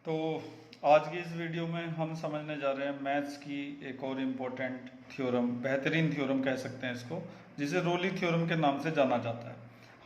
तो आज की इस वीडियो में हम समझने जा रहे हैं मैथ्स की एक और इम्पोर्टेंट थ्योरम, बेहतरीन थ्योरम कह सकते हैं इसको, जिसे रोली थ्योरम के नाम से जाना जाता है।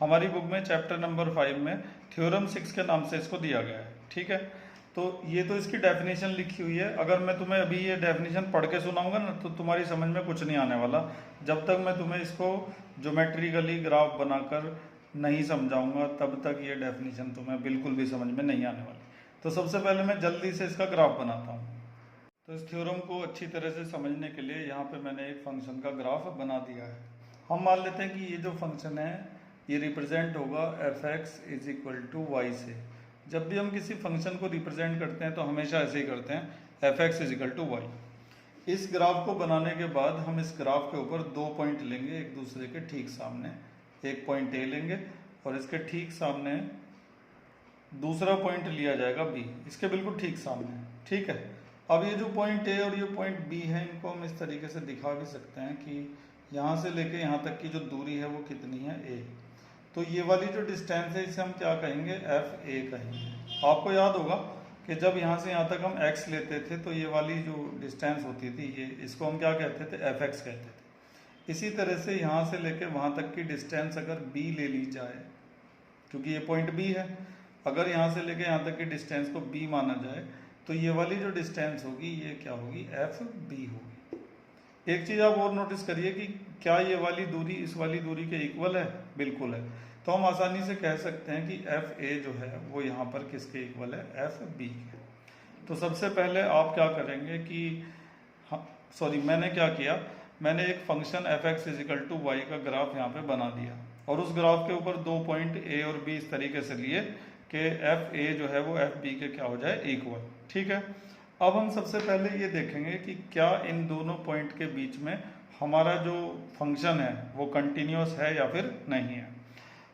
हमारी बुक में चैप्टर नंबर 5 में थ्योरम 6 के नाम से इसको दिया गया है। ठीक है, तो ये तो इसकी डेफिनेशन लिखी हुई है। अगर मैं तुम्हें अभी ये डेफिनेशन पढ़ के सुनाऊंगा ना तो तुम्हारी समझ में कुछ नहीं आने वाला, जब तक मैं तुम्हें इसको ज्योमेट्रिकली ग्राफ बनाकर नहीं समझाऊंगा तब तक ये डेफिनेशन तुम्हें बिल्कुल भी समझ में नहीं आने वाली। तो सबसे पहले मैं जल्दी से इसका ग्राफ बनाता हूँ। तो इस थ्योरम को अच्छी तरह से समझने के लिए यहाँ पे मैंने एक फंक्शन का ग्राफ बना दिया है। हम मान लेते हैं कि ये जो फंक्शन है ये रिप्रेजेंट होगा F X is equal to Y से। जब भी हम किसी फंक्शन को रिप्रेजेंट करते हैं तो हमेशा ऐसे ही करते हैं, F X is equal to Y. इस ग्राफ को बनाने के बाद हम इस ग्राफ के ऊपर दो पॉइंट लेंगे एक दूसरे के ठीक सामने। एक पॉइंट ए लेंगे और इसके ठीक सामने दूसरा पॉइंट लिया जाएगा बी, इसके बिल्कुल ठीक सामने। ठीक है, अब ये जो पॉइंट ए और ये पॉइंट बी है इनको हम इस तरीके से दिखा भी सकते हैं कि यहाँ से लेके यहाँ तक की जो दूरी है वो कितनी है, ए। तो ये वाली जो डिस्टेंस है इसे हम क्या कहेंगे, एफ ए कहेंगे। आपको याद होगा कि जब यहाँ से यहाँ तक हम एक्स लेते थे तो ये वाली जो डिस्टेंस होती थी ये, इसको हम क्या कहते थे, एफ एक्स कहते थे। इसी तरह से यहाँ से लेके वहाँ तक की डिस्टेंस अगर बी ले ली जाए, क्योंकि ये पॉइंट बी है, अगर यहाँ से लेके यहाँ तक की डिस्टेंस को b माना जाए तो ये वाली जो डिस्टेंस होगी ये क्या होगी, एफ बी होगी। एक चीज़ आप और नोटिस करिए कि क्या ये वाली दूरी इस वाली दूरी के इक्वल है, बिल्कुल है। तो हम आसानी से कह सकते हैं कि एफ ए जो है वो यहाँ पर किसके इक्वल है, एफ बी के। तो सबसे पहले आप क्या करेंगे कि मैंने क्या किया, मैंने एक function F X is equal to Y का ग्राफ यहाँ पे बना दिया और उस ग्राफ के ऊपर दो पॉइंट ए और बी इस तरीके से लिए कि एफ ए जो है वो एफ बी के क्या हो जाए, इक्वल। ठीक है, अब हम सबसे पहले ये देखेंगे कि क्या इन दोनों पॉइंट के बीच में हमारा जो फंक्शन है वो कंटिन्यूस है या फिर नहीं है।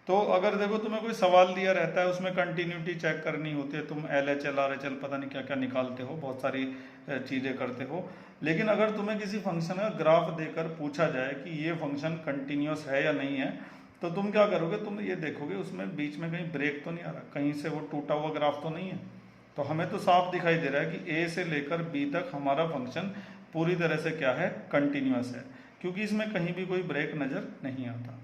तो अगर देखो तुम्हें कोई सवाल दिया रहता है उसमें कंटिन्यूटी चेक करनी होती है, तुम L H L R H L पता नहीं क्या क्या निकालते हो, बहुत सारी चीज़ें करते हो। लेकिन अगर तुम्हें किसी फंक्शन का ग्राफ देकर पूछा जाए कि ये फंक्शन कंटिन्यूस है या नहीं है तो तुम क्या करोगे, तुम ये देखोगे उसमें बीच में कहीं ब्रेक तो नहीं आ रहा, कहीं से वो टूटा हुआ ग्राफ तो नहीं है। तो हमें तो साफ दिखाई दे रहा है कि ए से लेकर बी तक हमारा फंक्शन पूरी तरह से क्या है, कंटिन्यूस है, क्योंकि इसमें कहीं भी कोई ब्रेक नज़र नहीं आता।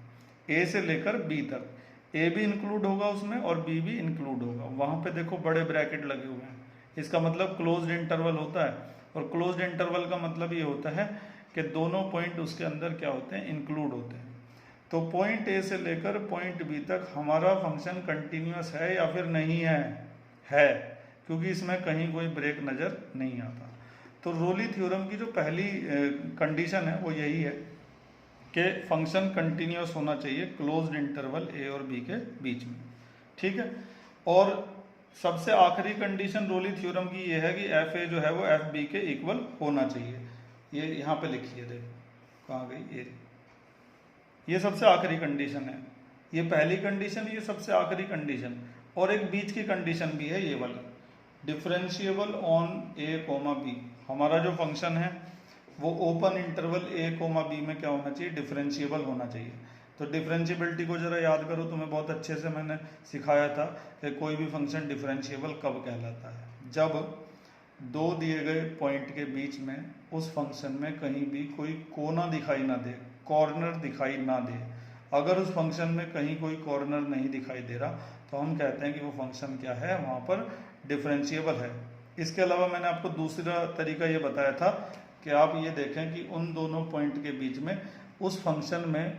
ए से लेकर बी तक ए भी इंक्लूड होगा उसमें और बी भी इंक्लूड होगा। वहाँ पे देखो बड़े ब्रैकेट लगे हुए हैं, इसका मतलब क्लोज्ड इंटरवल होता है। और क्लोज्ड इंटरवल का मतलब ये होता है कि दोनों पॉइंट उसके अंदर क्या होते हैं, इंक्लूड होते हैं। तो पॉइंट ए से लेकर पॉइंट बी तक हमारा फंक्शन कंटिन्यूस है या फिर नहीं है, क्योंकि इसमें कहीं कोई ब्रेक नज़र नहीं आता। तो रोली थ्योरम की जो पहली कंडीशन है वो यही है कि फंक्शन कंटिन्यूस होना चाहिए क्लोज्ड इंटरवल ए और बी के बीच में। ठीक है, और सबसे आखिरी कंडीशन रोली थ्योरम की ये है कि एफ ए जो है वो एफ बी के इक्वल होना चाहिए। ये यहाँ पे लिखिए, देखो कहाँ गई, ये सबसे आखिरी कंडीशन है। ये पहली कंडीशन, ये सबसे आखिरी कंडीशन। और एक बीच की कंडीशन भी है ये वाला, differentiable on A comma B. हमारा जो फंक्शन है वो open interval A comma B में क्या होना चाहिए, डिफरेंशिएबल होना चाहिए। तो डिफरेंशिएबिलिटी को जरा याद करो, तुम्हें बहुत अच्छे से मैंने सिखाया था कि कोई भी फंक्शन डिफरेंशिएबल कब कहलाता है, जब दो दिए गए पॉइंट के बीच में उस फंक्शन में कहीं भी कोई कोना दिखाई ना दे, कॉर्नर दिखाई ना दे। अगर उस फंक्शन में कहीं कोई कॉर्नर नहीं दिखाई दे रहा तो हम कहते हैं कि वो फंक्शन क्या है, वहाँ पर डिफरेंशिएबल है। इसके अलावा मैंने आपको दूसरा तरीका ये बताया था कि आप ये देखें कि उन दोनों पॉइंट के बीच में उस फंक्शन में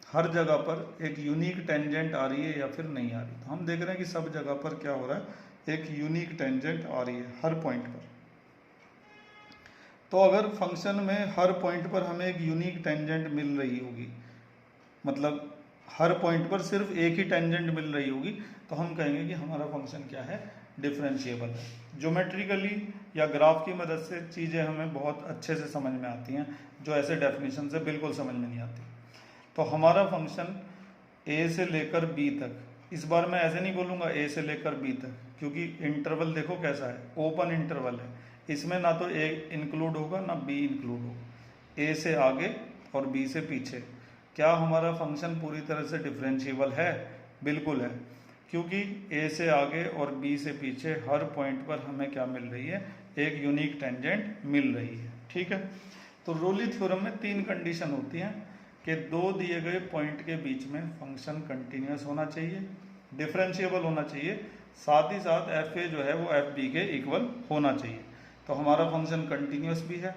हर जगह पर एक यूनिक टेंजेंट आ रही है या फिर नहीं आ रही। तो हम देख रहे हैं कि सब जगह पर क्या हो रहा है, एक यूनिक टेंजेंट आ रही है हर पॉइंट पर। तो अगर फंक्शन में हर पॉइंट पर हमें एक यूनिक टेंजेंट मिल रही होगी, मतलब हर पॉइंट पर सिर्फ एक ही टेंजेंट मिल रही होगी, तो हम कहेंगे कि हमारा फंक्शन क्या है, डिफरेंशिएबल है। ज्योमेट्रिकली या ग्राफ की मदद से चीज़ें हमें बहुत अच्छे से समझ में आती हैं, जो ऐसे डेफिनेशन से बिल्कुल समझ में नहीं आती। तो हमारा फंक्शन ए से लेकर बी तक, इस बार मैं ऐसे नहीं बोलूँगा ए से लेकर बी तक, क्योंकि इंटरवल देखो कैसा है, ओपन इंटरवल है। इसमें ना तो ए इंक्लूड होगा ना बी इंक्लूड होगा। ए से आगे और बी से पीछे क्या हमारा फंक्शन पूरी तरह से डिफरेंशिएबल है, बिल्कुल है, क्योंकि ए से आगे और बी से पीछे हर पॉइंट पर हमें क्या मिल रही है, एक यूनिक टेंजेंट मिल रही है। ठीक है, तो रोली थ्योरम में 3 कंडीशन होती हैं कि दो दिए गए पॉइंट के बीच में फंक्शन कंटिन्यूस होना चाहिए, डिफरेंशिएबल होना चाहिए, साथ ही साथ एफ ए जो है वो एफ बी के इक्वल होना चाहिए। तो हमारा फंक्शन कंटिन्यूस भी है,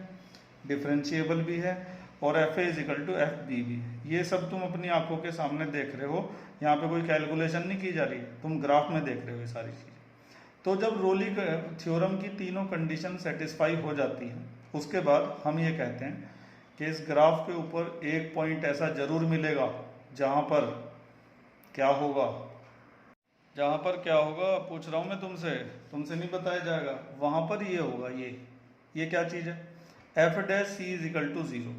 डिफरेंशिएबल भी है और F A is equal to F B भी है। ये सब तुम अपनी आंखों के सामने देख रहे हो, यहाँ पे कोई कैलकुलेशन नहीं की जा रही, तुम ग्राफ में देख रहे हो ये सारी चीज़। तो जब रोली थ्योरम की तीनों कंडीशन सेटिस्फाई हो जाती हैं, उसके बाद हम ये कहते हैं कि इस ग्राफ के ऊपर एक पॉइंट ऐसा जरूर मिलेगा जहाँ पर क्या होगा, जहाँ पर क्या होगा पूछ रहा हूँ मैं तुमसे नहीं बताया जाएगा, वहाँ पर ये होगा, ये क्या चीज़ है, F dash C is equal to 0।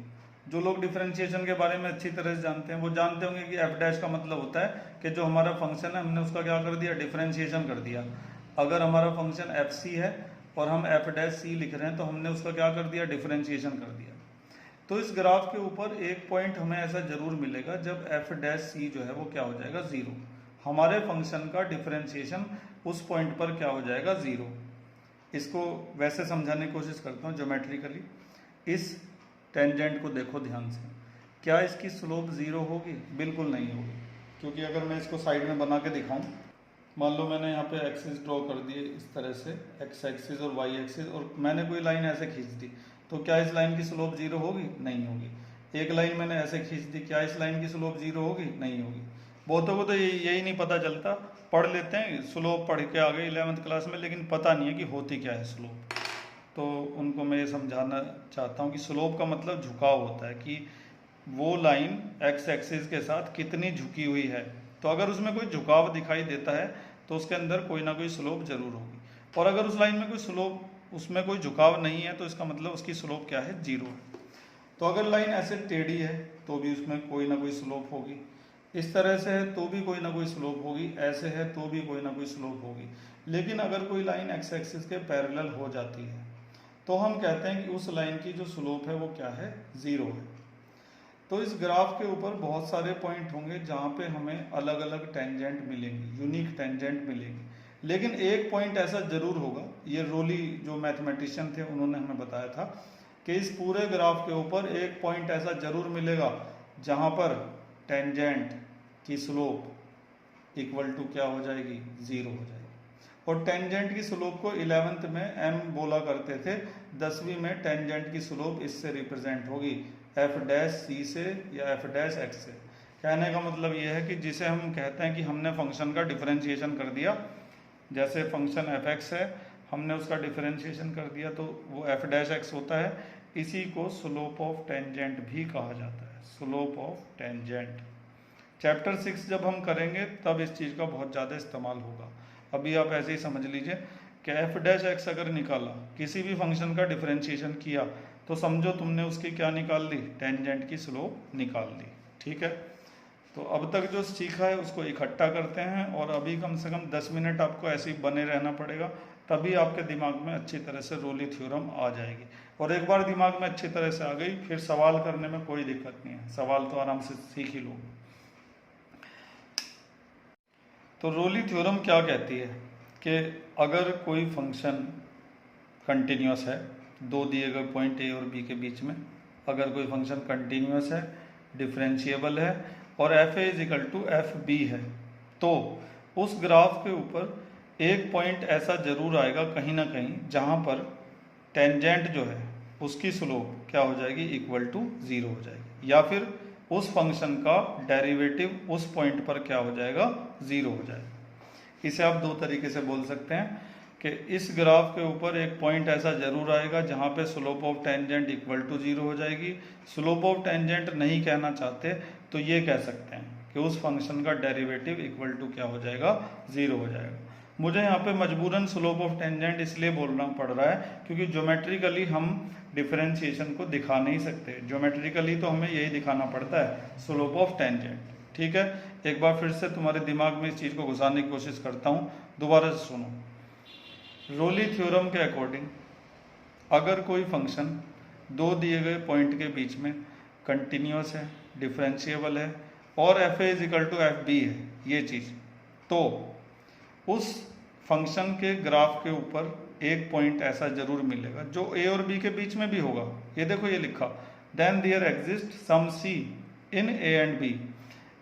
जो लोग डिफरेंशिएशन के बारे में अच्छी तरह से जानते हैं वो जानते होंगे कि एफ डैश का मतलब होता है कि जो हमारा फंक्शन है हमने उसका क्या कर दिया, डिफरेंशिएशन कर दिया। अगर हमारा फंक्शन एफ सी है और हम एफ डैश सी लिख रहे हैं तो हमने उसका क्या कर दिया, डिफरेंशिएशन कर दिया। तो इस ग्राफ के ऊपर एक पॉइंट हमें ऐसा जरूर मिलेगा जब एफ डैश सी जो है वो क्या हो जाएगा, 0। हमारे फंक्शन का डिफरेंशिएशन उस पॉइंट पर क्या हो जाएगा, 0। इसको वैसे समझाने की कोशिश करता हूँ ज्योमेट्रिकली। इस टेंजेंट को देखो ध्यान से, क्या इसकी स्लोप 0 होगी? बिल्कुल नहीं होगी, क्योंकि अगर मैं इसको साइड में बना के दिखाऊं, मान लो मैंने यहाँ पे एक्सिस ड्रॉ कर दिए इस तरह से, एक्स एक्सिस और वाई एक्सिस, और मैंने कोई लाइन ऐसे खींच दी, तो क्या इस लाइन की स्लोप 0 होगी? नहीं होगी। एक लाइन मैंने ऐसे खींच दी, क्या इस लाइन की स्लोप 0 होगी? नहीं होगी। बहुतों को तो यही नहीं पता चलता, पढ़ लेते हैं स्लोप पढ़ के आ गए 11th क्लास में, लेकिन पता नहीं है कि होती क्या है स्लोप। तो उनको मैं ये समझाना चाहता हूँ कि स्लोप का मतलब झुकाव होता है, कि वो लाइन एक्स एक्सिस के साथ कितनी झुकी हुई है। तो अगर उसमें कोई झुकाव दिखाई देता है तो उसके अंदर कोई ना कोई स्लोप जरूर होगी, और अगर उस लाइन में कोई स्लोप, उसमें कोई झुकाव नहीं है तो इसका मतलब उसकी स्लोप क्या है, 0 है। तो अगर लाइन ऐसे टेढ़ी है तो भी उसमें कोई ना कोई स्लोप होगी, इस तरह से है तो भी कोई ना कोई स्लोप होगी, ऐसे है तो भी कोई ना कोई स्लोप होगी। लेकिन अगर कोई लाइन एक्स एक्सिस के पैरेलल हो जाती है तो हम कहते हैं कि उस लाइन की जो स्लोप है वो क्या है, 0 है। तो इस ग्राफ के ऊपर बहुत सारे पॉइंट होंगे जहाँ पे हमें अलग अलग टेंजेंट मिलेंगी, यूनिक टेंजेंट मिलेंगी, लेकिन एक पॉइंट ऐसा जरूर होगा, ये रोली जो मैथमेटिशियन थे उन्होंने हमें बताया था कि इस पूरे ग्राफ के ऊपर एक पॉइंट ऐसा जरूर मिलेगा जहाँ पर टेंजेंट की स्लोप इक्वल टू क्या हो जाएगी, 0 हो जाएगी। और टेंजेंट की स्लोप को 11th में m बोला करते थे, 10वीं में टेंजेंट की स्लोप इससे रिप्रेजेंट होगी, एफ डैश सी से या एफ डैश एक्स से। कहने का मतलब ये है कि जिसे हम कहते हैं कि हमने फंक्शन का डिफरेंशिएशन कर दिया, जैसे फंक्शन एफ एक्स है, हमने उसका डिफरेंशिएशन कर दिया तो वो एफ डैश एक्स होता है। इसी को स्लोप ऑफ टेंजेंट भी कहा जाता है, स्लोप ऑफ टेंजेंट। चैप्टर 6 जब हम करेंगे तब इस चीज़ का बहुत ज़्यादा इस्तेमाल होगा। अभी आप ऐसे ही समझ लीजिए कि एफ डैश एक्स अगर निकाला, किसी भी फंक्शन का डिफरेंशिएशन किया, तो समझो तुमने उसकी क्या निकाल ली, टेंजेंट की स्लोप निकाल ली। ठीक है, तो अब तक जो सीखा है उसको इकट्ठा करते हैं, और अभी कम से कम 10 मिनट आपको ऐसे ही बने रहना पड़ेगा, तभी आपके दिमाग में अच्छी तरह से रोली थ्योरम आ जाएगी। और एक बार दिमाग में अच्छी तरह से आ गई, फिर सवाल करने में कोई दिक्कत नहीं है, सवाल तो आराम से सीख ही लोगे। तो रोली थ्योरम क्या कहती है कि अगर कोई फंक्शन कंटिन्यूस है, दो दिए गए पॉइंट ए और बी के बीच में, अगर कोई फंक्शन कंटिन्यूस है, डिफरेंशिएबल है और F A is equal to F B है, तो उस ग्राफ के ऊपर एक पॉइंट ऐसा जरूर आएगा कहीं ना कहीं जहाँ पर टेंजेंट जो है उसकी स्लोप क्या हो जाएगी, इक्वल टू 0 हो जाएगी, या फिर उस फंक्शन का डेरिवेटिव उस पॉइंट पर क्या हो जाएगा, 0 हो जाएगा। इसे आप दो तरीके से बोल सकते हैं कि इस ग्राफ के ऊपर एक पॉइंट ऐसा जरूर आएगा जहाँ पे slope of tangent equal to 0 हो जाएगी। स्लोप ऑफ टेंजेंट नहीं कहना चाहते तो ये कह सकते हैं कि उस फंक्शन का डेरिवेटिव इक्वल टू क्या हो जाएगा, 0 हो जाएगा। मुझे यहाँ पे मजबूरन स्लोप ऑफ टेंजेंट इसलिए बोलना पड़ रहा है क्योंकि ज्योमेट्रिकली हम डिफरेंशिएशन को दिखा नहीं सकते, ज्योमेट्रिकली तो हमें यही दिखाना पड़ता है, स्लोप ऑफ टेंजेंट। ठीक है, एक बार फिर से तुम्हारे दिमाग में इस चीज़ को घुसाने की कोशिश करता हूँ, दोबारा से सुनो। रोली थ्योरम के अकॉर्डिंग अगर कोई फंक्शन दो दिए गए पॉइंट के बीच में कंटिन्यूस है, डिफरेंशिएबल है और F A is equal to F B है, ये चीज़, तो उस फंक्शन के ग्राफ के ऊपर एक पॉइंट ऐसा जरूर मिलेगा जो ए और बी के बीच में भी होगा। ये देखो ये लिखा, then there exist some C in A and B.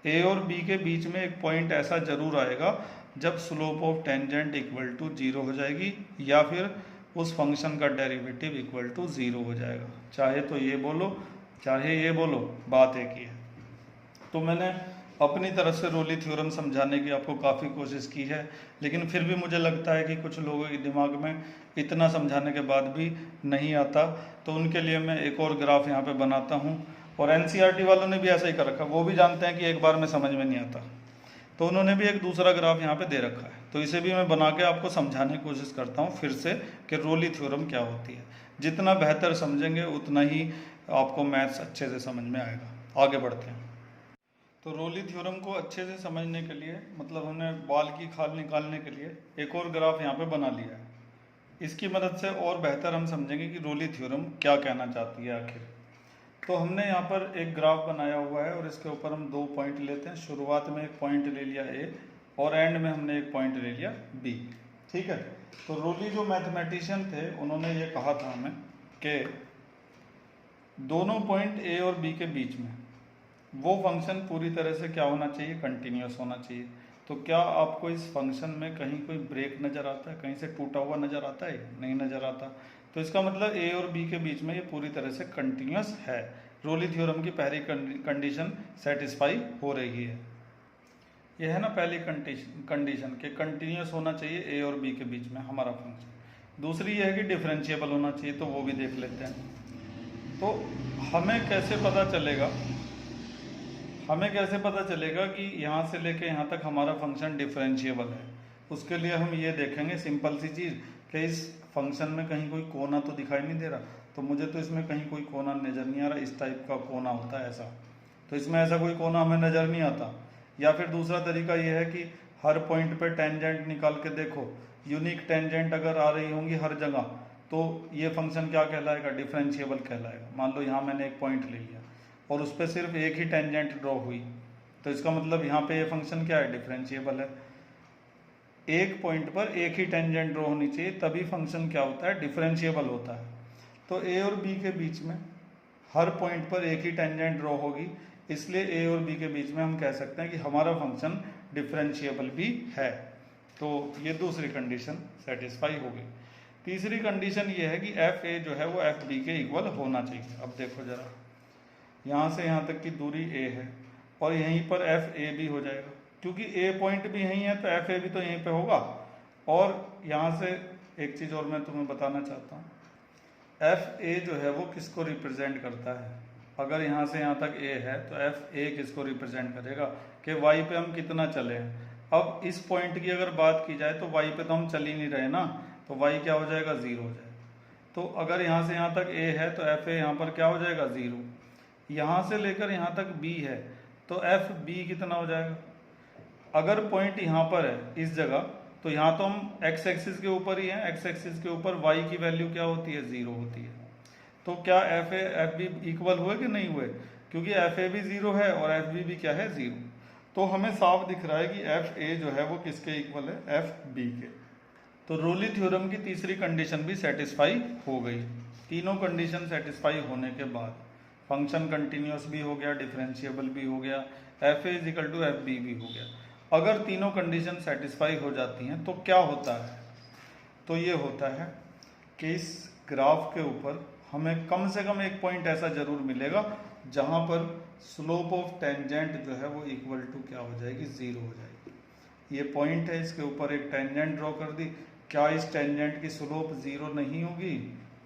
A और बी के बीच में एक पॉइंट ऐसा जरूर आएगा जब slope of tangent equal to 0 हो जाएगी या फिर उस फंक्शन का डेरिवेटिव इक्वल टू 0 हो जाएगा। चाहे तो ये बोलो चाहे ये बोलो, बात एक ही है। तो मैंने अपनी तरफ से रोली थ्योरम समझाने की आपको काफ़ी कोशिश की है, लेकिन फिर भी मुझे लगता है कि कुछ लोगों के दिमाग में इतना समझाने के बाद भी नहीं आता, तो उनके लिए मैं एक और ग्राफ यहाँ पे बनाता हूँ। और एनसीईआरटी वालों ने भी ऐसा ही कर रखा, वो भी जानते हैं कि एक बार में समझ में नहीं आता, तो उन्होंने भी एक दूसरा ग्राफ यहाँ पे दे रखा है। तो इसे भी मैं बना के आपको समझाने की कोशिश करता हूँ फिर से कि रोली थ्योरम क्या होती है। जितना बेहतर समझेंगे उतना ही आपको मैथ्स अच्छे से समझ में आएगा। आगे बढ़ते हैं। तो रोली थ्योरम को अच्छे से समझने के लिए, मतलब हमने बाल की खाल निकालने के लिए एक और ग्राफ यहाँ पे बना लिया है। इसकी मदद से और बेहतर हम समझेंगे कि रोली थ्योरम क्या कहना चाहती है आखिर। तो हमने यहाँ पर एक ग्राफ बनाया हुआ है और इसके ऊपर हम 2 पॉइंट लेते हैं। शुरुआत में एक पॉइंट ले लिया ए और एंड में हमने एक पॉइंट ले लिया बी। ठीक है। तो रोली जो मैथमेटिशियन थे उन्होंने ये कहा था हमें कि दोनों पॉइंट ए और बी के बीच में वो फंक्शन पूरी तरह से क्या होना चाहिए, कंटिन्यूस होना चाहिए। तो क्या आपको इस फंक्शन में कहीं कोई ब्रेक नज़र आता है, कहीं से टूटा हुआ नज़र आता है? नहीं नज़र आता। तो इसका मतलब ए और बी के बीच में ये पूरी तरह से कंटिन्यूस है। रोली थ्योरम की पहली कंडीशन सेटिस्फाई हो रही है। यह है ना पहली कंडीशन कि कंटिन्यूस होना चाहिए ए और बी के बीच में हमारा फंक्शन। दूसरी यह है कि डिफरेंशिएबल होना चाहिए, तो वो भी देख लेते हैं। तो हमें कैसे पता चलेगा कि यहाँ से लेके यहाँ तक हमारा फंक्शन डिफरेंशिएबल है? उसके लिए हम ये देखेंगे सिंपल सी चीज़ कि इस फंक्शन में कहीं कोई कोना तो दिखाई नहीं दे रहा। तो मुझे तो इसमें कहीं कोई कोना नज़र नहीं आ रहा। इस टाइप का कोना होता है ऐसा, तो इसमें ऐसा कोई कोना हमें नज़र नहीं आता। या फिर दूसरा तरीका यह है कि हर पॉइंट पे टेंजेंट निकाल के देखो, यूनिक टेंजेंट अगर आ रही होंगी हर जगह, तो ये फंक्शन क्या कहलाएगा, डिफरेंशिएबल कहलाएगा। मान लो यहाँ मैंने एक पॉइंट ले लिया और उस पर सिर्फ एक ही टेंजेंट ड्रॉ हुई, तो इसका मतलब यहाँ पे ये फंक्शन क्या है, डिफरेंशिएबल है। एक पॉइंट पर एक ही टेंजेंट ड्रॉ होनी चाहिए, तभी फंक्शन क्या होता है, डिफरेंशिएबल होता है। तो ए और बी के बीच में हर पॉइंट पर एक ही टेंजेंट ड्रॉ होगी, इसलिए ए और बी के बीच में हम कह सकते हैं कि हमारा फंक्शन डिफरेंशिएबल भी है। तो ये दूसरी कंडीशन सेटिस्फाई हो गई। तीसरी कंडीशन ये है कि एफ ए जो है वो एफ बी के इक्वल होना चाहिए। अब देखो जरा, यहाँ से यहाँ तक की दूरी ए है और यहीं पर एफ ए भी हो जाएगा, क्योंकि ए पॉइंट भी यहीं है तो एफ ए भी तो यहीं पे होगा। और यहाँ से एक चीज़ और मैं तुम्हें बताना चाहता हूँ, एफ ए जो है वो किसको रिप्रेजेंट करता है? अगर यहाँ से यहाँ तक ए है तो एफ ए किसको रिप्रेजेंट करेगा कि वाई पे हम कितना चले हैं। अब इस पॉइंट की अगर बात की जाए तो वाई पे तो हम चल ही नहीं रहे ना, तो वाई क्या हो जाएगा, 0 हो जाएगा। तो अगर यहाँ से यहाँ तक ए है तो एफ ए यहाँ पर क्या हो जाएगा, 0। यहाँ से लेकर यहाँ तक बी है तो एफ बी कितना हो जाएगा। अगर पॉइंट यहाँ पर है इस जगह, तो यहाँ तो हम एक्स एक्सिस के ऊपर ही हैं, एक्स एक्सिस के ऊपर वाई की वैल्यू क्या होती है, 0 होती है। तो क्या F A F B equal हुए कि नहीं हुए, क्योंकि एफ ए भी 0 है और एफ बी भी क्या है, 0। तो हमें साफ दिख रहा है कि एफ ए जो है वो किसके इक्वल है, एफ बी के। तो रोली थ्योरम की तीसरी कंडीशन भी सेटिस्फाई हो गई। तीनों कंडीशन सेटिस्फाई होने के बाद फंक्शन कंटिन्यूस भी हो गया, डिफरेंशिएबल भी हो गया, F A is equal to F B भी हो गया। अगर तीनों कंडीशन सेटिस्फाई हो जाती हैं तो क्या होता है, तो ये होता है कि इस ग्राफ के ऊपर हमें कम से कम एक पॉइंट ऐसा जरूर मिलेगा जहां पर स्लोप ऑफ टेंजेंट जो है वो इक्वल टू क्या हो जाएगी, 0 हो जाएगी। ये पॉइंट है, इसके ऊपर एक टेंजेंट ड्रॉ कर दी, क्या इस टेंजेंट की स्लोप 0 नहीं होगी?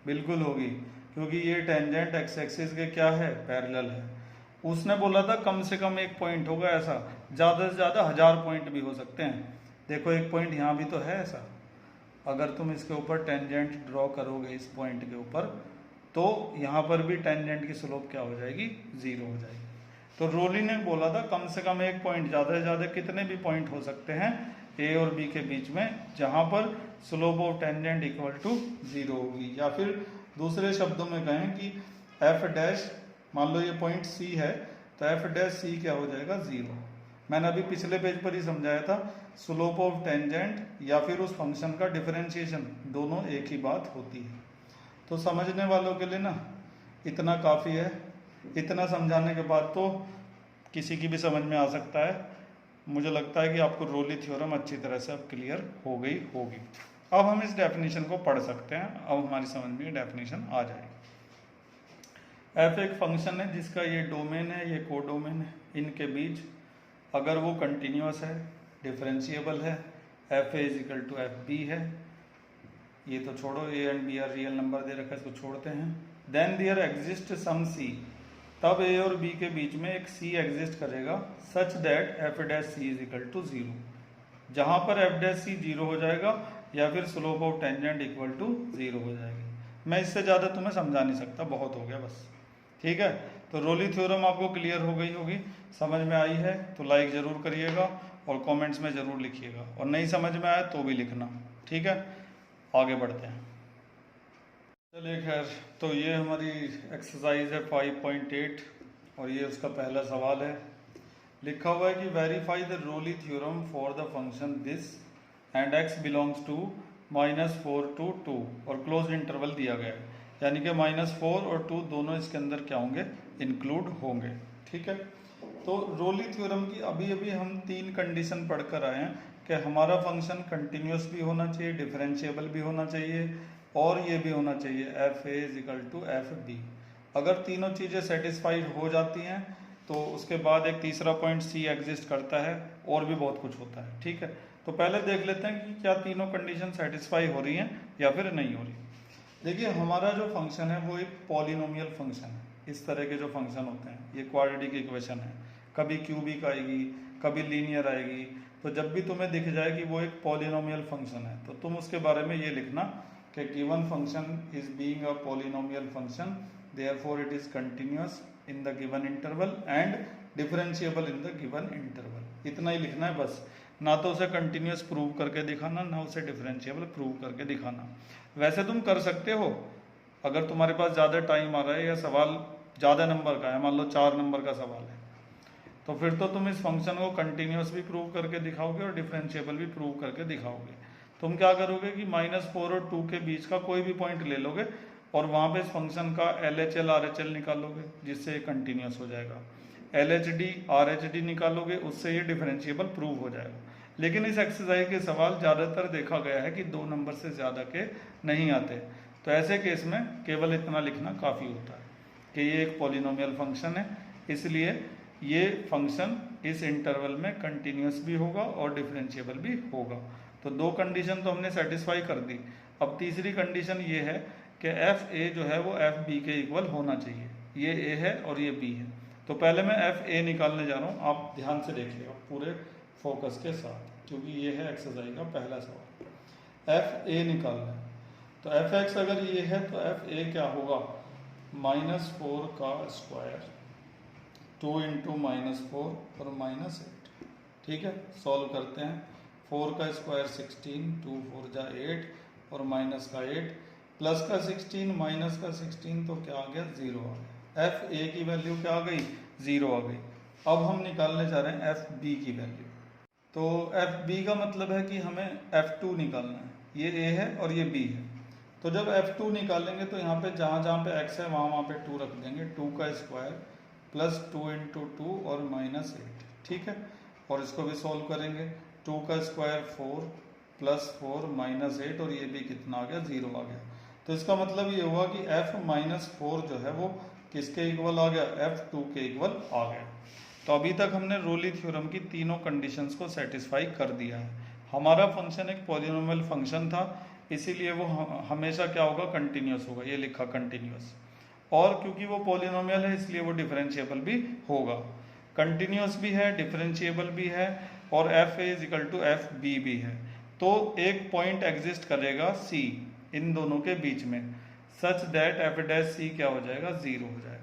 बिल्कुल होगी, क्योंकि ये टेंजेंट एक्स एक्सिस के क्या है, पैरेलल है। उसने बोला था कम से कम एक पॉइंट होगा ऐसा, ज़्यादा से ज़्यादा 1000 पॉइंट भी हो सकते हैं। देखो एक पॉइंट यहाँ भी तो है ऐसा, अगर तुम इसके ऊपर टेंजेंट ड्रॉ करोगे इस पॉइंट के ऊपर, तो यहाँ पर भी टेंजेंट की स्लोप क्या हो जाएगी, 0 हो जाएगी। तो रोली ने बोला था कम से कम एक पॉइंट, ज़्यादा से ज़्यादा कितने भी पॉइंट हो सकते हैं ए और बी के बीच में जहाँ पर slope of tangent equal to 0 होगी। या फिर दूसरे शब्दों में कहें कि एफ डैश, मान लो ये पॉइंट सी है तो एफ डैश सी क्या हो जाएगा, 0। मैंने अभी पिछले पेज पर ही समझाया था, स्लोप ऑफ टेंजेंट या फिर उस फंक्शन का डिफरेंशिएशन, दोनों एक ही बात होती है। तो समझने वालों के लिए ना इतना काफ़ी है। इतना समझाने के बाद तो किसी की भी समझ में आ सकता है। मुझे लगता है कि आपको रोली थ्योरम अच्छी तरह से अब क्लियर हो गई होगी। अब हम इस डेफिनेशन को पढ़ सकते हैं। अब हमारी समझ में डेफिनेशन आ जाएगी। एफ एक फंक्शन है जिसका ये डोमेन है, ये कोडोमेन है, इनके बीच अगर वो कंटिन्यूअस है, डिफरेंशिएबल है, F A is equal to F B है, ये तो छोड़ो, A and B are real number दे रखा है, इसको छोड़ते हैं। Then there exist some C, तब ए और बी के बीच में एक सी एग्जिस्ट करेगा such that F dash C is equal to zero, जहां पर एफ डैश सी जीरो हो जाएगा या फिर slope of tangent equal to zero हो जाएगी। मैं इससे ज़्यादा तुम्हें समझा नहीं सकता, बहुत हो गया बस। ठीक है, तो रोली थ्योरम आपको क्लियर हो गई होगी, समझ में आई है तो लाइक ज़रूर करिएगा और कमेंट्स में ज़रूर लिखिएगा, और नहीं समझ में आया तो भी लिखना। ठीक है, आगे बढ़ते हैं। चलिए खैर, तो ये हमारी एक्सरसाइज है 5.8 और ये उसका पहला सवाल है। लिखा हुआ है कि verify the Rolle theorem for the function this and x belongs to -4 to 2 और क्लोज इंटरवल दिया गया है, यानी कि -4 और 2 दोनों इसके अंदर क्या होंगे, इंक्लूड होंगे। ठीक है, तो रोली थ्योरम की अभी अभी हम 3 कंडीशन पढ़कर आए हैं कि हमारा फंक्शन कंटिन्यूस भी होना चाहिए, डिफरेंशिएबल भी होना चाहिए और ये भी होना चाहिए F A is equal to F B. अगर तीनों चीज़ें सेटिस्फाइड हो जाती हैं तो उसके बाद एक तीसरा पॉइंट सी एग्जिस्ट करता है और भी बहुत कुछ होता है। ठीक है, तो पहले देख लेते हैं कि क्या तीनों कंडीशन सेटिस्फाई हो रही हैं या फिर नहीं हो रही। देखिए, हमारा जो फंक्शन है वो एक पॉलिनोमियल फंक्शन है। इस तरह के जो फंक्शन होते हैं ये क्वाड्रेटिक इक्वेशन है, कभी क्यूबिक आएगी, कभी लीनियर आएगी। तो जब भी तुम्हें दिख जाए कि वो एक पॉलिनोमियल फंक्शन है तो तुम उसके बारे में ये लिखना कि given function is being a polynomial function, therefore it is continuous in the given interval and differentiable in the given interval. इतना ही लिखना है बस, ना तो उसे कंटिन्यूअस प्रूव करके दिखाना, ना उसे डिफरेंशिएबल प्रूव करके दिखाना। वैसे तुम कर सकते हो अगर तुम्हारे पास ज़्यादा टाइम आ रहा है या सवाल ज़्यादा नंबर का है, मान लो 4 नंबर का सवाल है, तो फिर तो तुम इस फंक्शन को कंटिन्यूअस भी प्रूव करके दिखाओगे और डिफरेंशिएबल भी प्रूव करके दिखाओगे। तुम क्या करोगे कि -4 और 2 के बीच का कोई भी पॉइंट ले लोगे और वहाँ पे इस फंक्शन का LHL RHL निकालोगे, जिससे ये कंटिन्यूअस हो जाएगा। LHD RHD निकालोगे, उससे ये डिफरेंशिएबल प्रूव हो जाएगा। लेकिन इस एक्सरसाइज के सवाल ज़्यादातर देखा गया है कि 2 नंबर से ज़्यादा के नहीं आते, तो ऐसे केस में केवल इतना लिखना काफ़ी होता है कि ये एक पॉलिनोमियल फंक्शन है, इसलिए ये फंक्शन इस इंटरवल में कंटिन्यूअस भी होगा और डिफरेंशिएबल भी होगा। तो 2 कंडीशन तो हमने सेटिस्फाई कर दी। अब तीसरी कंडीशन ये है कि एफ ए जो है वो एफ बी के इक्वल होना चाहिए। ये ए है और ये बी है, तो पहले मैं एफ ए निकालने जा रहा हूँ, आप ध्यान से देखिएगा पूरे फोकस के साथ, क्योंकि ये है एक्सरसाइज का पहला सवाल। एफ ए निकालना है, तो एफ एक्स अगर ये है तो एफ ए क्या होगा, -4 का स्क्वायर 2 × -4 और -8। ठीक है, सॉल्व करते हैं। 4 का स्क्वायर 16, 2 4 जा 8 और माइनस का 8 प्लस का 16 माइनस का 16, तो क्या आ गया, 0 आ गया। एफ ए की वैल्यू क्या आ गई, 0 आ गई। अब हम निकालने जा रहे हैं एफ बी की वैल्यू। तो एफ बी का मतलब है कि हमें F2 निकालना है। ये A है और ये B है, तो जब F2 निकालेंगे तो यहाँ पे जहाँ जहाँ पे x है वहाँ पे 2 रख देंगे। 2 का स्क्वायर प्लस 2 × 2 और -8। ठीक है, और इसको भी सॉल्व करेंगे। 2 का स्क्वायर 4 प्लस 4 -8 और ये भी कितना आ गया, 0 आ गया। तो इसका मतलब ये हुआ कि F-4 जो है वो किसके इक्वल आ गया, F2 के इक्वल आ गया। तो अभी तक हमने रोली थ्योरम की तीनों कंडीशंस को सेटिस्फाई कर दिया है। हमारा फंक्शन एक पॉलिनोमियल फंक्शन था, इसीलिए वो हमेशा क्या होगा, कंटिन्यूअस होगा। ये लिखा कंटिन्यूअस, और क्योंकि वो पॉलिनोमियल है इसलिए वो डिफरेंशिएबल भी होगा। कंटिन्यूअस भी है, डिफरेंशिएबल भी है और F A is equal to F B भी है। तो एक पॉइंट एग्जिस्ट करेगा सी इन दोनों के बीच में, सच दैट एफ डैश सी क्या हो जाएगा, 0 हो जाएगा।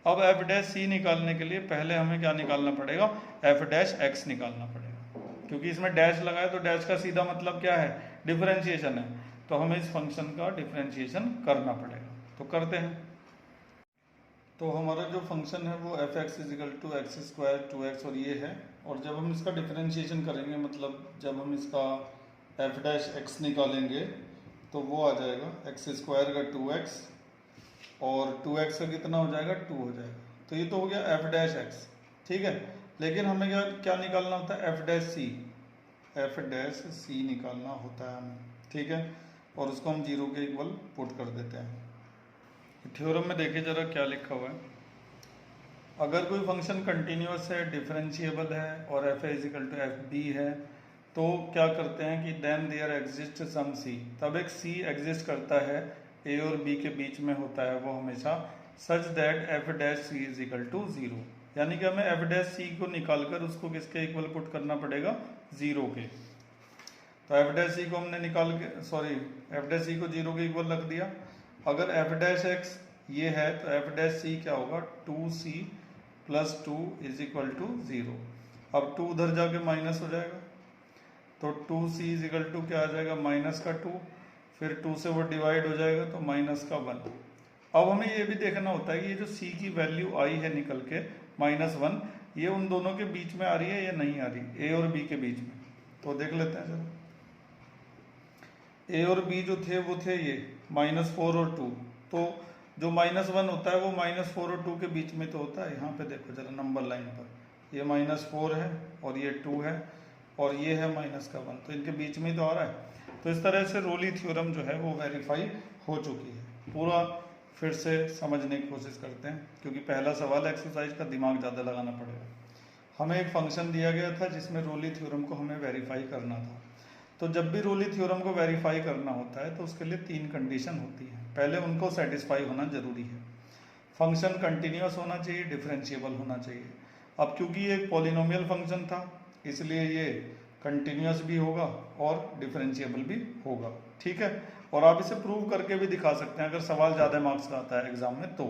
अब एफ डैश सी निकालने के लिए पहले हमें क्या निकालना पड़ेगा, एफ डैश एक्स निकालना पड़ेगा, क्योंकि इसमें डैश लगा है तो डैश का सीधा मतलब क्या है, डिफरेंशिएशन है। तो हमें इस फंक्शन का डिफरेंशिएशन करना पड़ेगा, तो करते हैं। तो हमारा जो फंक्शन है वो F X is equal to X square 2x और ये है, और जब हम इसका डिफरेंशिएशन करेंगे, मतलब जब हम इसका एफ डैश एक्स निकालेंगे तो वो आ जाएगा एक्स स्क्वायर का 2x और 2x का कितना हो जाएगा 2 हो जाएगा। तो ये तो हो गया एफ डैश एक्स, ठीक है। लेकिन हमें क्या क्या निकालना होता है, एफ डैश सी निकालना होता है हमें, ठीक है। और उसको हम 0 के इक्वल पुट कर देते हैं। थ्योरम में देखिए जरा क्या लिखा हुआ है। अगर कोई फंक्शन कंटिन्यूअस है, डिफरेंशिएबल है और F A is equal to F B है, तो क्या करते हैं कि then there exist some C, तब एक सी एग्जिस्ट करता है ए और बी के बीच में होता है वो हमेशा, such that F dash C is equal to 0। यानी कि हमें एफ डैश सी को निकालकर उसको किसके इक्वल पुट करना पड़ेगा, 0 के। तो एफ डैश सी को हमने निकाल के एफ डैश सी को 0 के इक्वल रख दिया। अगर एफ डैश एक्स ये है तो एफ डैश सी क्या होगा, 2c plus 2 is equal to 0। अब 2 उधर जाके माइनस हो जाएगा, तो 2c इज इक्वल टू क्या आ जाएगा, माइनस का 2, फिर 2 से वो डिवाइड हो जाएगा तो माइनस का 1। अब हमें ये भी देखना होता है कि ये जो c की वैल्यू आई है निकल के -1, ये उन दोनों के बीच में आ रही है या नहीं आ रही, a और b के बीच में। तो देख लेते हैं जरा, a और b जो थे वो थे ये -4 और 2, तो जो -1 होता है वो -4 और 2 के बीच में तो होता है। यहाँ पे देखो जरा नंबर लाइन पर, ये -4 है और ये 2 है और ये है -1, तो इनके बीच में तो आ रहा है। तो इस तरह से रोली थ्योरम जो है वो वेरीफाई हो चुकी है। पूरा फिर से समझने की कोशिश करते हैं, क्योंकि पहला सवाल एक्सरसाइज का दिमाग ज़्यादा लगाना पड़ेगा। हमें एक फंक्शन दिया गया था जिसमें रोली थ्योरम को हमें वेरीफाई करना था। तो जब भी रोली थ्योरम को वेरीफाई करना होता है तो उसके लिए 3 कंडीशन होती है। पहले उनको सेटिस्फाई होना जरूरी है। फंक्शन कंटिन्यूअस होना चाहिए, डिफरेंशिएबल होना चाहिए। अब क्योंकि ये एक पॉलिनोमियल फंक्शन था इसलिए ये कंटिन्यूअस भी होगा और डिफरेंशिएबल भी होगा, ठीक है। और आप इसे प्रूव करके भी दिखा सकते हैं अगर सवाल ज़्यादा मार्क्स का आता है एग्जाम में, तो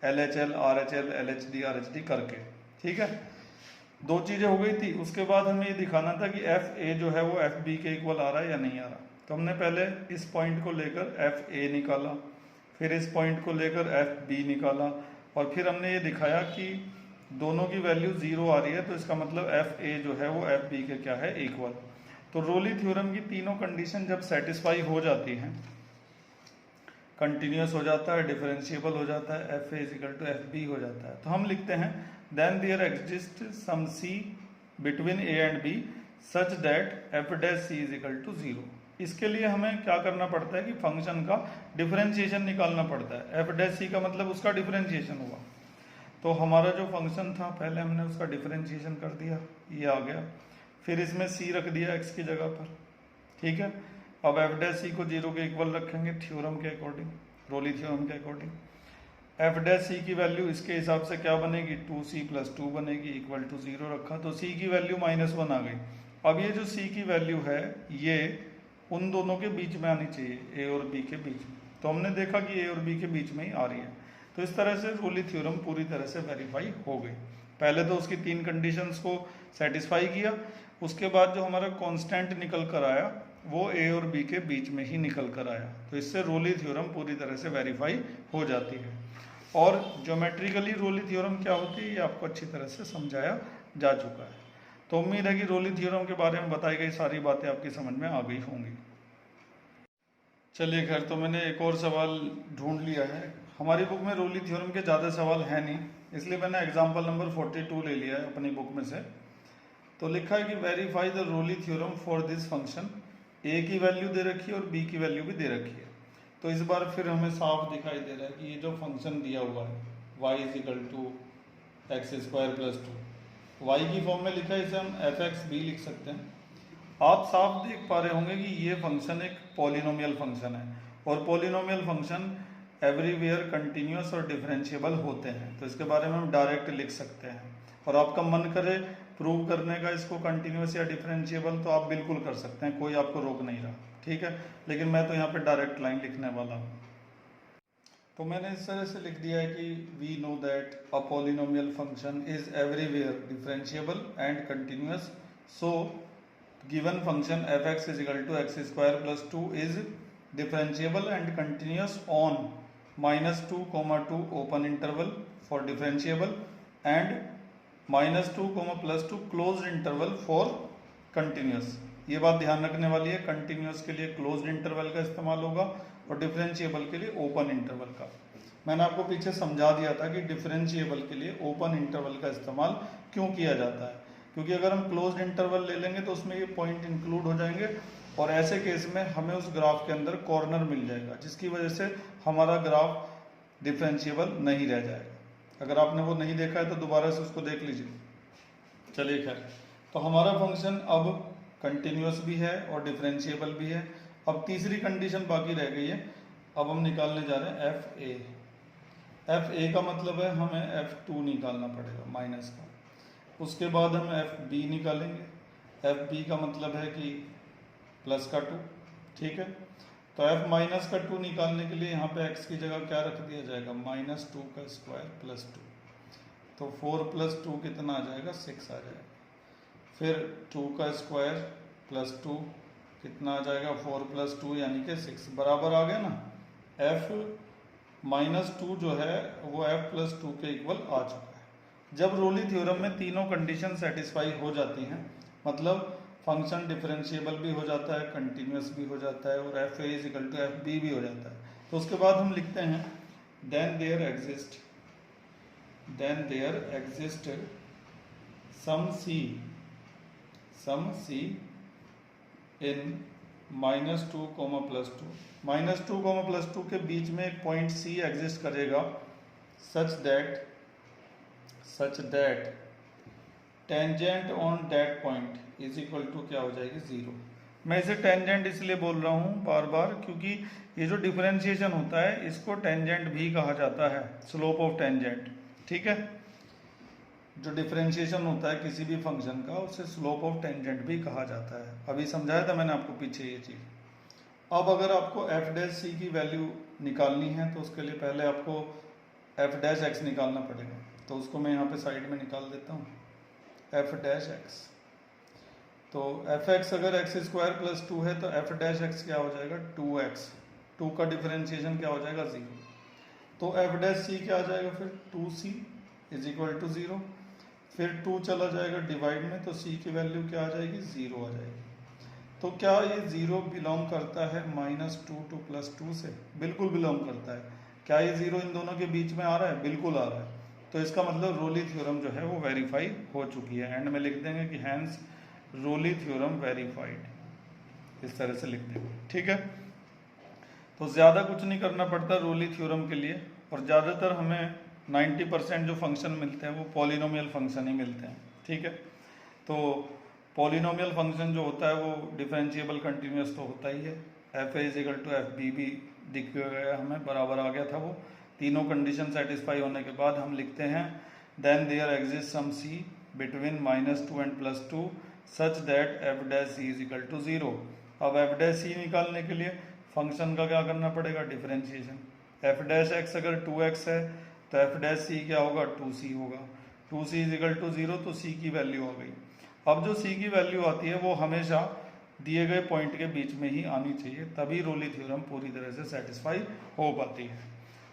LHL, RHL, LHD, RHD करके, ठीक है। 2 चीज़ें हो गई थी। उसके बाद हमें ये दिखाना था कि एफ ए जो है वो एफ बी के इक्वल आ रहा है या नहीं आ रहा। तो हमने पहले इस पॉइंट को लेकर एफ ए निकाला, फिर इस पॉइंट को लेकर एफ बी निकाला, और फिर हमने ये दिखाया कि दोनों की वैल्यू 0 आ रही है, तो इसका मतलब एफ ए जो है वो एफ बी के क्या है, इक्वल। तो रोली थ्योरम की तीनों कंडीशन जब सेटिस्फाई हो जाती हैं, कंटिन्यूअस हो जाता है, डिफरेंशिएबल हो जाता है, F A is equal to F B हो जाता है, तो हम लिखते हैं then there exist some C between A and B such that F dash C is equal to 0। इसके लिए हमें क्या करना पड़ता है कि फंक्शन का डिफरेंशिएशन निकालना पड़ता है। एफ डैश सी का मतलब उसका डिफरेंशिएशन हुआ। तो हमारा जो फंक्शन था पहले हमने उसका डिफरेंशिएशन कर दिया, ये आ गया, फिर इसमें सी रख दिया एक्स की जगह पर, ठीक है। अब एफ डैश सी को 0 के इक्वल रखेंगे थ्योरम के अकॉर्डिंग, रोली थ्योरम के अकॉर्डिंग। एफ डैश सी की वैल्यू इसके हिसाब से क्या बनेगी, 2c प्लस 2 बनेगी, इक्वल टू 0 रखा, तो c की वैल्यू -1 आ गई। अब ये जो c की वैल्यू है ये उन दोनों के बीच में आनी चाहिए, a और b के बीच में। तो हमने देखा कि a और b के बीच में ही आ रही है। तो इस तरह से रोली थ्योरम पूरी तरह से वेरीफाई हो गई। पहले तो उसकी 3 कंडीशंस को सेटिस्फाई किया, उसके बाद जो हमारा कांस्टेंट निकल कर आया वो a और b के बीच में ही निकल कर आया। तो इससे रोली थ्योरम पूरी तरह से वेरीफाई हो जाती है। और ज्योमेट्रिकली रोली थ्योरम क्या होती है ये आपको अच्छी तरह से समझाया जा चुका है। तो उम्मीद है कि रोली थ्योरम के बारे में बताई गई सारी बातें आपकी समझ में आ गई होंगी। चलिए खैर, तो मैंने एक और सवाल ढूंढ लिया है। हमारी बुक में रोली थ्योरम के ज़्यादा सवाल हैं नहीं, इसलिए मैंने एग्जाम्पल नंबर 42 ले लिया है अपनी बुक में से। तो लिखा है कि verify the Rolle theorem for this function. A की वैल्यू दे रखी है और बी की वैल्यू भी दे रखी है। तो इस बार फिर हमें साफ दिखाई दे रहा है कि ये जो फंक्शन दिया हुआ है y is equal to X square plus 2, Y की फॉर्म में लिखा है, इसे हम एफ एक्स बी लिख सकते हैं। आप साफ देख पा रहे होंगे कि ये फंक्शन एक पॉलिनोमियल फंक्शन है, और पॉलिनोमियल फंक्शन एवरीवेयर कंटिन्यूअस और डिफरेंशिएबल होते हैं। तो इसके बारे में हम डायरेक्ट लिख सकते हैं, और आपका मन करे प्रूव करने का इसको कंटिन्यूअस या डिफरेंशिएबल तो आप बिल्कुल कर सकते हैं, कोई आपको रोक नहीं रहा, ठीक है। लेकिन मैं तो यहाँ पे डायरेक्ट लाइन लिखने वाला हूँ। तो मैंने इस तरह से लिख दिया है कि we know that a polynomial function is everywhere differentiable and continuous, so given function F X is equal to X square plus 2 is differentiable and continuous on -2, open interval for differentiable and -2, +2 closed interval for continuous. ये बात ध्यान रखने वाली है, continuous के लिए closed interval का इस्तेमाल होगा और डिफरेंशिएबल के लिए ओपन इंटरवल का। मैंने आपको पीछे समझा दिया था कि डिफरेंशिएबल के लिए ओपन इंटरवल का इस्तेमाल क्यों किया जाता है, क्योंकि अगर हम क्लोज्ड इंटरवल ले लेंगे तो उसमें ये पॉइंट इंक्लूड हो जाएंगे और ऐसे केस में हमें उस ग्राफ के अंदर कॉर्नर मिल जाएगा, जिसकी वजह से हमारा ग्राफ डिफरेंशिएबल नहीं रह जाएगा। अगर आपने वो नहीं देखा है तो दोबारा से उसको देख लीजिए। चलिए खैर, तो हमारा फंक्शन अब कंटिन्यूस भी है और डिफरेंशिएबल भी है। अब तीसरी कंडीशन बाकी रह गई है, अब हम निकालने जा रहे हैं एफ ए। एफ ए का मतलब है हमें एफ टू निकालना पड़ेगा माइनस का, उसके बाद हम एफ बी निकालेंगे। एफ बी का मतलब है कि प्लस का 2, ठीक है। तो एफ माइनस का 2 निकालने के लिए यहाँ पे एक्स की जगह क्या रख दिया जाएगा, -2 का स्क्वायर +2। तो 4 + 2 कितना आ जाएगा, 6 आ जाएगा। फिर 2 का स्क्वायर +2 कितना आ जाएगा, 4 + 2 यानी कि 6 बराबर आ गया ना। एफ -2 जो है वो एफ +2 के इक्वल आ चुका है। जब रोली थ्योरम में तीनों कंडीशन सेटिस्फाई हो जाती हैं, मतलब फंक्शन डिफरेंशिएबल भी हो जाता है, कंटिन्यूस भी हो जाता है और एफ ए = एफ बी भी हो जाता है, तो उसके बाद हम लिखते हैं then there exist some C in -2, +2। -2, +2 के बीच में एक पॉइंट सी एग्जिस्ट करेगा such that tangent on that point = क्या हो जाएगी, 0। मैं इसे टेंजेंट इसलिए बोल रहा हूँ बार बार क्योंकि ये जो डिफरेंशिएशन होता है इसको टेंजेंट भी कहा जाता है, स्लोप ऑफ टेंजेंट, ठीक है। जो डिफरेंशिएशन होता है किसी भी फंक्शन का उसे स्लोप ऑफ टेंजेंट भी कहा जाता है। अभी समझाया था मैंने आपको पीछे ये चीज़। अब अगर आपको f' की वैल्यू निकालनी है तो उसके लिए पहले आपको f' निकालना पड़ेगा, तो उसको मैं यहाँ पे साइड में निकाल देता हूँ, f'। तो fx अगर x² + 2 है तो f' क्या हो जाएगा, 2x। 2 का डिफरेंशिएशन क्या हो जाएगा, 0। तो f' क्या आ जाएगा फिर, 2c = 0। फिर 2 चला जाएगा डिवाइड में, तो c की वैल्यू क्या आ जाएगी, 0 आ जाएगी। तो क्या ये 0 बिलोंग करता है -2 to +2 से, बिल्कुल बिलोंग करता है। क्या ये 0 इन दोनों के बीच में आ रहा है, बिल्कुल आ रहा है। तो इसका मतलब रोली थ्योरम जो है वो वेरीफाई हो चुकी है। एंड में लिख देंगे कि हैंस रोली थ्योरम वेरीफाइड, इस तरह से लिख देंगे, ठीक है। तो ज़्यादा कुछ नहीं करना पड़ता रोली थ्योरम के लिए, और ज़्यादातर हमें 90% जो फंक्शन मिलते हैं वो पॉलिनोमियल फंक्शन ही मिलते हैं, ठीक है। तो पॉलिनोमियल फंक्शन जो होता है वो डिफरेंशिएबल कंटिन्यूस तो होता ही है। एफ ए = एफ बी भी दिख गया हमें, बराबर आ गया था वो। तीनों कंडीशन सेटिस्फाई होने के बाद हम लिखते हैं then there exist some C between -2 and +2 such that f' = 0। अब f' निकालने के लिए फंक्शन का क्या करना पड़ेगा, डिफरेंशिएशन। f' अगर 2x है तो f' क्या होगा, 2c होगा। 2c = 0, तो c की वैल्यू आ गई। अब जो c की वैल्यू आती है वो हमेशा दिए गए पॉइंट के बीच में ही आनी चाहिए, तभी रोली थ्योरम पूरी तरह से सेटिस्फाई हो पाती है।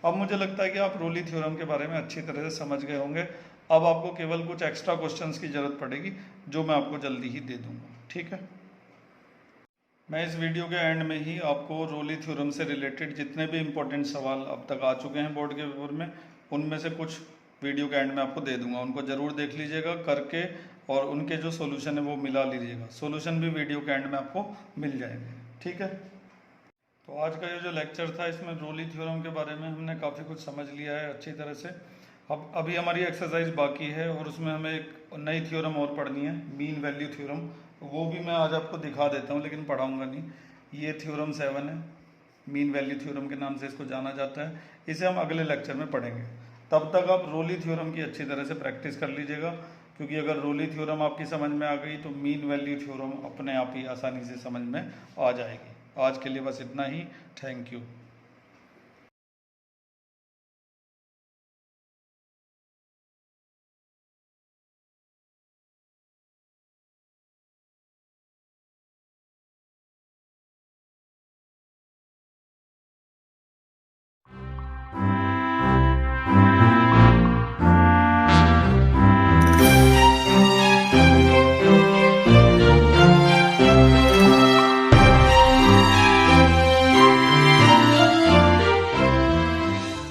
अब मुझे लगता है कि आप रोली थ्योरम के बारे में अच्छी तरह से समझ गए होंगे। अब आपको केवल कुछ एक्स्ट्रा क्वेश्चंस की जरूरत पड़ेगी जो मैं आपको जल्दी ही दे दूंगा, ठीक है। मैं इस वीडियो के एंड में ही आपको रोली थ्योरम से रिलेटेड जितने भी इम्पोर्टेंट सवाल अब तक आ चुके हैं बोर्ड के पेपर में, उनमें से कुछ वीडियो के एंड में आपको दे दूंगा। उनको ज़रूर देख लीजिएगा करके, और उनके जो सोल्यूशन है वो मिला लीजिएगा। सोल्यूशन भी वीडियो के एंड में आपको मिल जाएंगे, ठीक है। तो आज का ये जो लेक्चर था इसमें रोली थ्योरम के बारे में हमने काफ़ी कुछ समझ लिया है अच्छी तरह से। अब अभी हमारी एक्सरसाइज बाकी है और उसमें हमें एक नई थ्योरम और पढ़नी है, मीन वैल्यू थ्योरम। वो भी मैं आज आपको दिखा देता हूँ लेकिन पढ़ाऊँगा नहीं। ये थ्योरम 7 है, मीन वैल्यू थ्योरम के नाम से इसको जाना जाता है। इसे हम अगले लेक्चर में पढ़ेंगे। तब तक आप रोली थ्योरम की अच्छी तरह से प्रैक्टिस कर लीजिएगा, क्योंकि अगर रोली थ्योरम आपकी समझ में आ गई तो मीन वैल्यू थ्योरम अपने आप ही आसानी से समझ में आ जाएगी। आज के लिए बस इतना ही। Thank you.